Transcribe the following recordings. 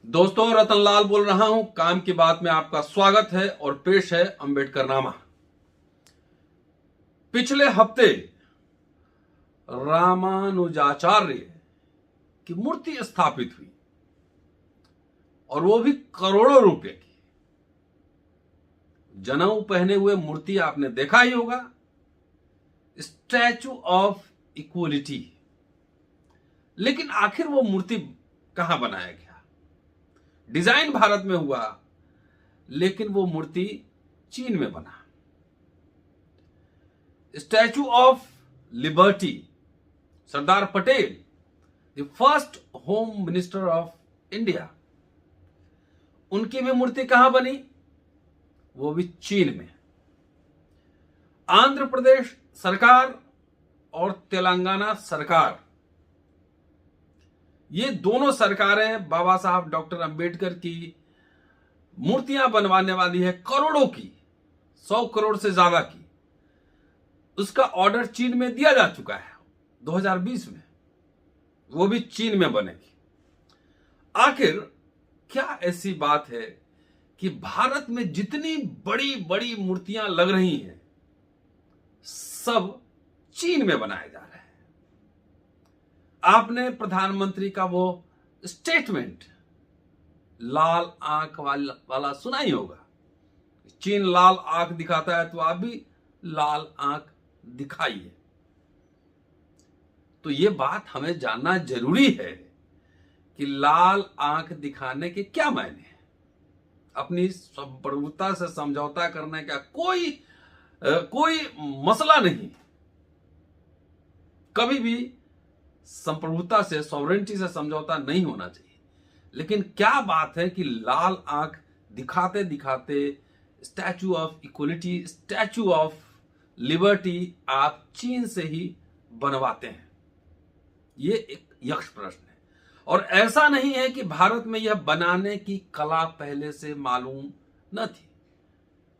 दोस्तों, रतनलाल बोल रहा हूं। काम की बात में आपका स्वागत है और पेश है अंबेडकरनामा। पिछले हफ्ते रामानुजाचार्य की मूर्ति स्थापित हुई और वो भी करोड़ों रुपए की। जनेऊ पहने हुए मूर्ति आपने देखा ही होगा, स्टैचू ऑफ इक्वलिटी। लेकिन आखिर वो मूर्ति कहां बनाया गया? डिजाइन भारत में हुआ, लेकिन वो मूर्ति चीन में बना। Statue of liberty, Sardar Patel, the first home minister of India, उनकी भी मूर्ति कहां बनी? वो भी चीन में। आंध्र प्रदेश सरकार और तेलंगाना सरकार, ये दोनों सरकारें बाबा साहब डॉक्टर अंबेडकर की मूर्तियां बनवाने वाली है, करोड़ों की, 100 करोड़ से ज्यादा की। उसका ऑर्डर चीन में दिया जा चुका है 2020 में, वो भी चीन में बनेगी। आखिर क्या ऐसी बात है कि भारत में जितनी बड़ी बड़ी मूर्तियां लग रही हैं, सब चीन में बनाए जा रहे हैं? आपने प्रधानमंत्री का वो स्टेटमेंट लाल आंख वाला सुना ही होगा। चीन लाल आंख दिखाता है तो आप भी लाल आंख दिखाइए। तो ये बात हमें जानना जरूरी है कि लाल आंख दिखाने के क्या मायने हैं। अपनी संप्रभुता से समझौता करने का कोई मसला नहीं। कभी भी संप्रभुता से, सॉवरेंटी से समझौता नहीं होना चाहिए। लेकिन क्या बात है कि लाल आंख दिखाते दिखाते statue of equality, statue of liberty आप चीन से ही बनवाते हैं? ये एक यक्ष प्रश्न है। और ऐसा नहीं है कि भारत में यह बनाने की कला पहले से मालूम न थी।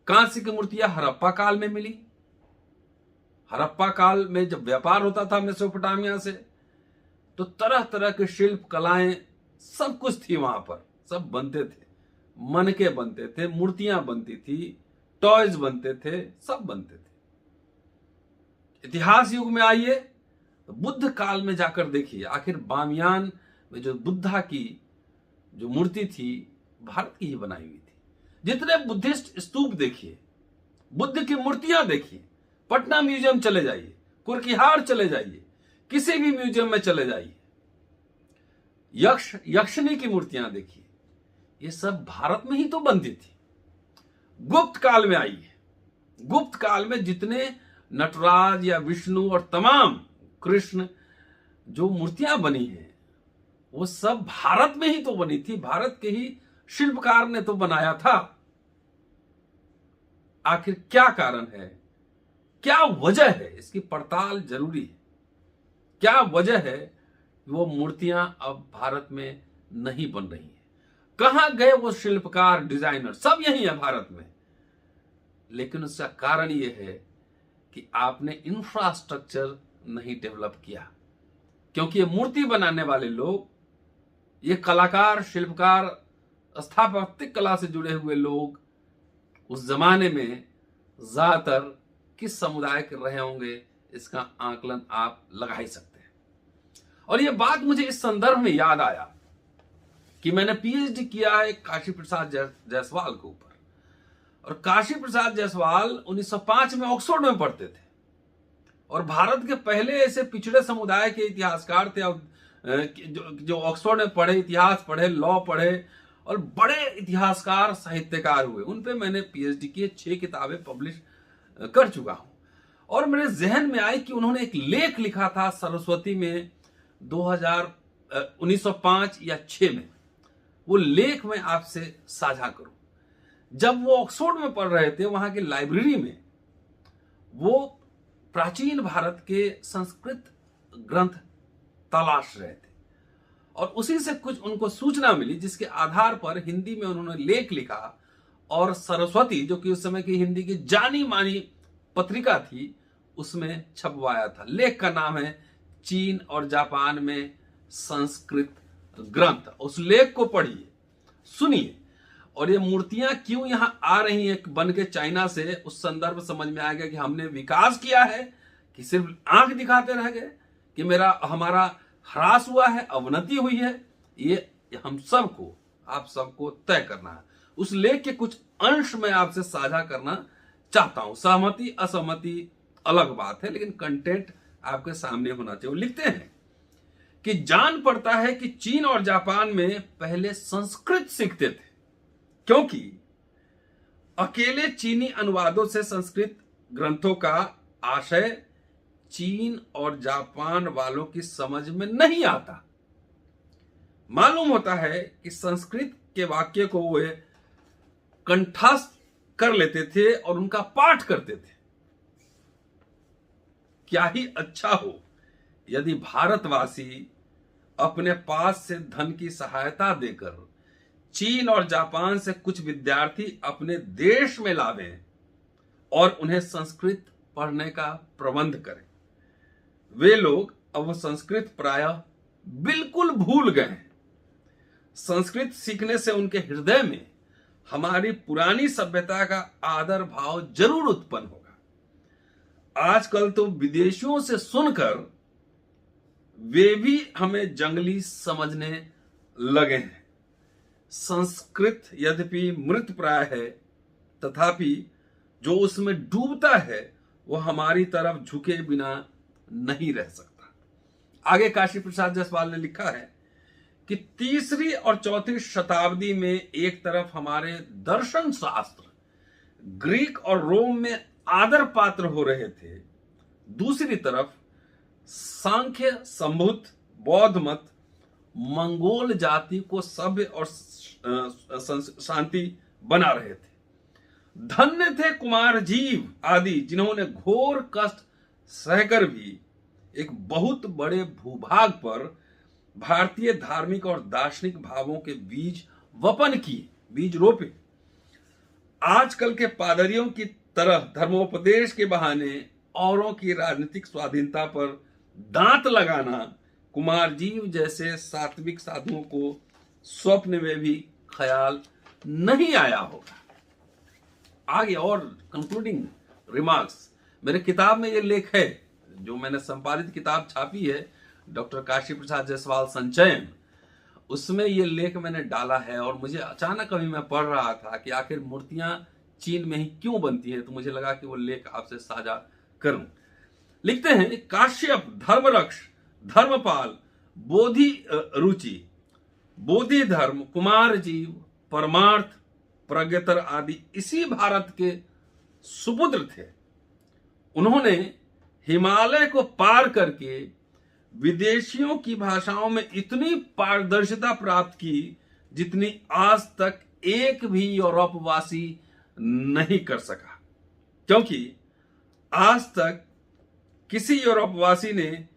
कांस्य की मूर्तियां हड़प्पा काल में मिली। हड़प्पा काल में जब व्यापार होता था मेसोपोटामिया से, तो तरह तरह के शिल्प कलाएं सब कुछ थी वहां पर। सब बनते थे, मनके बनते थे, मूर्तियां बनती थी, टॉयज बनते थे, सब बनते थे। इतिहास युग में आइए तो बुद्ध काल में जाकर देखिए, आखिर बामियान में जो बुद्धा की जो मूर्ति थी, भारत की ही बनाई हुई थी। जितने बुद्धिस्ट स्तूप देखिए, बुद्ध की मूर्तियां देखिए, पटना म्यूजियम चले जाइए, कुर्किहार चले जाइए, किसी भी म्यूजियम में चले जाइए, यक्षिणी की मूर्तियां देखिए, ये सब भारत में ही तो बनती थी। गुप्त काल में आइए, गुप्त काल में जितने नटराज या विष्णु और तमाम कृष्ण जो मूर्तियां बनी हैं, वो सब भारत में ही तो बनी थी। भारत के ही शिल्पकार ने तो बनाया था। आखिर क्या कारण है, क्या वजह है? इसकी पड़ताल जरूरी है। क्या वजह है वो मूर्तियां अब भारत में नहीं बन रही हैं? कहां गए वो शिल्पकार, डिजाइनर? सब यही है भारत में। लेकिन उसका कारण यह है कि आपने इंफ्रास्ट्रक्चर नहीं डेवलप किया। क्योंकि ये मूर्ति बनाने वाले लोग, ये कलाकार, शिल्पकार, स्थापत्य कला से जुड़े हुए लोग उस जमाने में ज्यादातर किस समुदाय के रहे होंगे, इसका आकलन आप लगा ही सकते हैं। और यह बात मुझे इस संदर्भ में याद आया कि मैंने पीएचडी किया है काशी प्रसाद जायसवाल के ऊपर। और काशी प्रसाद जायसवाल 1905 में ऑक्सफोर्ड में पढ़ते थे और भारत के पहले ऐसे पिछड़े समुदाय के इतिहासकार थे जो ऑक्सफोर्ड में पढ़े, इतिहास पढ़े, लॉ पढ़े और बड़े इतिहासकार, साहित्यकार हुए। उन पे मैंने पीएचडी की 6 किताबें पब्लिश कर चुका हूं। और मेरे जहन में आई कि उन्होंने एक लेख लिखा था सरस्वती में 1905 या 6 में। वो लेख मैं आपसे साझा करूं। जब वो ऑक्सफोर्ड में पढ़ रहे थे, वहां की लाइब्रेरी में वो प्राचीन भारत के संस्कृत ग्रंथ तलाश रहे थे और उसी से कुछ उनको सूचना मिली, जिसके आधार पर हिंदी में उन्होंने लेख लिखा और सरस्वती, जो कि उस समय की हिंदी की जानी मानी पत्रिका थी, उसमें छपवाया था। लेख का नाम है चीन और जापान में संस्कृत ग्रंथ। उस लेख को पढ़िए सुनिए। और ये मूर्तियां क्यों यहां आ रही हैं बन के चाइना से, उस संदर्भ समझ में आएगा कि हमने विकास किया है कि सिर्फ आंख दिखाते रह गए, कि हमारा ह्रास हुआ है, अवनति हुई है। ये हम सबको, आप सबको तय करना है। उस लेख के कुछ अंश मैं आपसे साझा करना चाहता हूं। सहमति असहमति अलग बात है, लेकिन कंटेंट आपके सामने होना चाहिए। वो लिखते हैं कि जान पड़ता है कि चीन और जापान में पहले संस्कृत सीखते थे, क्योंकि अकेले चीनी अनुवादों से संस्कृत ग्रंथों का आशय चीन और जापान वालों की समझ में नहीं आता। मालूम होता है कि संस्कृत के वाक्य को वे कंठस्थ कर लेते थे और उनका पाठ करते थे। क्या ही अच्छा हो यदि भारतवासी अपने पास से धन की सहायता देकर चीन और जापान से कुछ विद्यार्थी अपने देश में लावें और उन्हें संस्कृत पढ़ने का प्रबंध करें। वे लोग अब संस्कृत प्रायः बिल्कुल भूल गए हैं। संस्कृत सीखने से उनके हृदय में हमारी पुरानी सभ्यता का आदर भाव जरूर उत्पन्न होगा। आजकल तो विदेशियों से सुनकर वे भी हमें जंगली समझने लगे हैं। संस्कृत यद्यपि मृत प्राय है, तथापि जो उसमें डूबता है वह हमारी तरफ झुके बिना नहीं रह सकता। आगे काशी प्रसाद जायसवाल ने लिखा है कि 3री और 4वीं शताब्दी में एक तरफ हमारे दर्शन शास्त्र ग्रीक और रोम में आदर पात्र हो रहे थे, दूसरी तरफ सांख्य संबुद्ध बौद्ध मत मंगोल जाति को सभ्य और शांति बना रहे थे। धन्य थे कुमार जीव आदि जिन्होंने घोर कष्ट सहकर भी एक बहुत बड़े भूभाग पर भारतीय धार्मिक और दार्शनिक भावों के बीज वपन किए, बीज रोपे। आजकल के पादरियों की तरह धर्मोपदेश के बहाने औरों की राजनीतिक स्वाधीनता पर दांत लगाना कुमार जीव जैसे सात्विक साधुओं को स्वप्न में भी ख्याल नहीं आया होगा। आगे और कंक्लूडिंग रिमार्क्स, मेरे किताब में ये लेख है, जो मैंने संपादित किताब छापी है डॉक्टर काशी प्रसाद जायसवाल संचयन, उसमें ये लेख मैंने डाला है। और मुझे अचानक अभी मैं पढ़ रहा था कि आखिर मूर्तियां चीन में ही क्यों बनती है, तो मुझे लगा कि वो लेख आपसे साझा करूं। लिखते हैं, काश्यप, धर्मरक्ष, धर्मपाल, बोधि रुचि, बोधि धर्म, कुमार जीव, परमार्थ, प्रज्ञतर आदि इसी भारत के सुपुत्र थे। उन्होंने हिमालय को पार करके विदेशियों की भाषाओं में इतनी पारदर्शिता प्राप्त की जितनी आज तक एक भी यूरोपवासी नहीं कर सका, क्योंकि आज तक किसी यूरोपवासी ने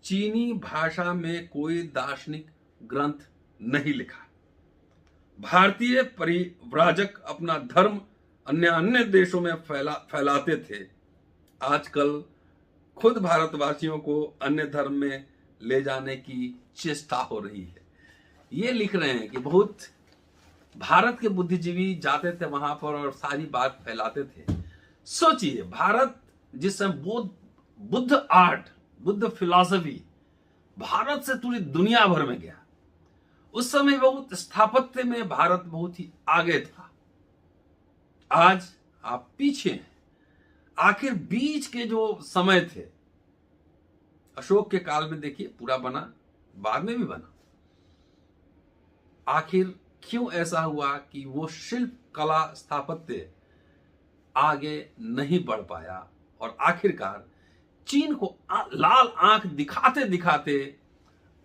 चीनी भाषा में कोई दार्शनिक ग्रंथ नहीं लिखा। भारतीय परिव्राजक अपना धर्म अन्य देशों में फैलाते थे। आजकल खुद भारतवासियों को अन्य धर्म में ले जाने की चेष्टा हो रही है। ये लिख रहे हैं कि बहुत भारत के बुद्धिजीवी जाते थे वहां पर और सारी बात फैलाते थे। सोचिए, भारत जिस समय बुद्ध आर्ट, बुद्ध फिलॉसफी भारत से पूरी दुनिया भर में गया, उस समय बहुत स्थापत्य में भारत बहुत ही आगे था। आज आप पीछे हैं। आखिर बीच के जो समय थे, अशोक के काल में देखिए पूरा बना, बाद में भी बना। आखिर क्यों ऐसा हुआ कि वो शिल्प कला स्थापत्य आगे नहीं बढ़ पाया, और आखिरकार चीन को लाल आंख दिखाते दिखाते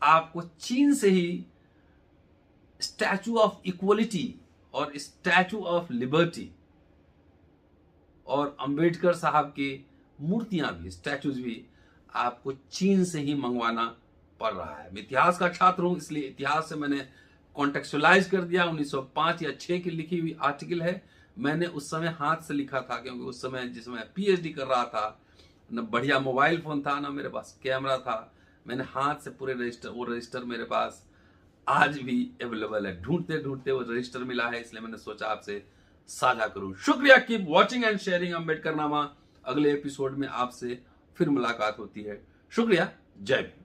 आपको चीन से ही स्टैचू ऑफ इक्वलिटी और स्टैचू ऑफ लिबर्टी और अंबेडकर साहब की मूर्तियां भी, स्टैचूज भी आपको चीन से ही मंगवाना पड़ रहा है। मैं इतिहास का छात्र हूं, इसलिए इतिहास से मैंने कॉन्टेक्चुअलाइज कर दिया। 1905 या 6 की लिखी हुई आर्टिकल है। मैंने उस समय हाथ से लिखा था, क्योंकि उस समय जिस समय पीएचडी कर रहा था, न बढ़िया मोबाइल फोन था, ना मेरे पास कैमरा था। मैंने हाथ से पूरे रजिस्टर, वो रजिस्टर मेरे पास आज भी अवेलेबल है। ढूंढते ढूंढते वो रजिस्टर मिला है, इसलिए मैंने सोचा आपसे साझा करूं। शुक्रिया, keep watching and sharing Ambedkar नामा। अगले एपिसोड में आपसे फिर मुलाकात होती है। शुक्रिया, जय भीम।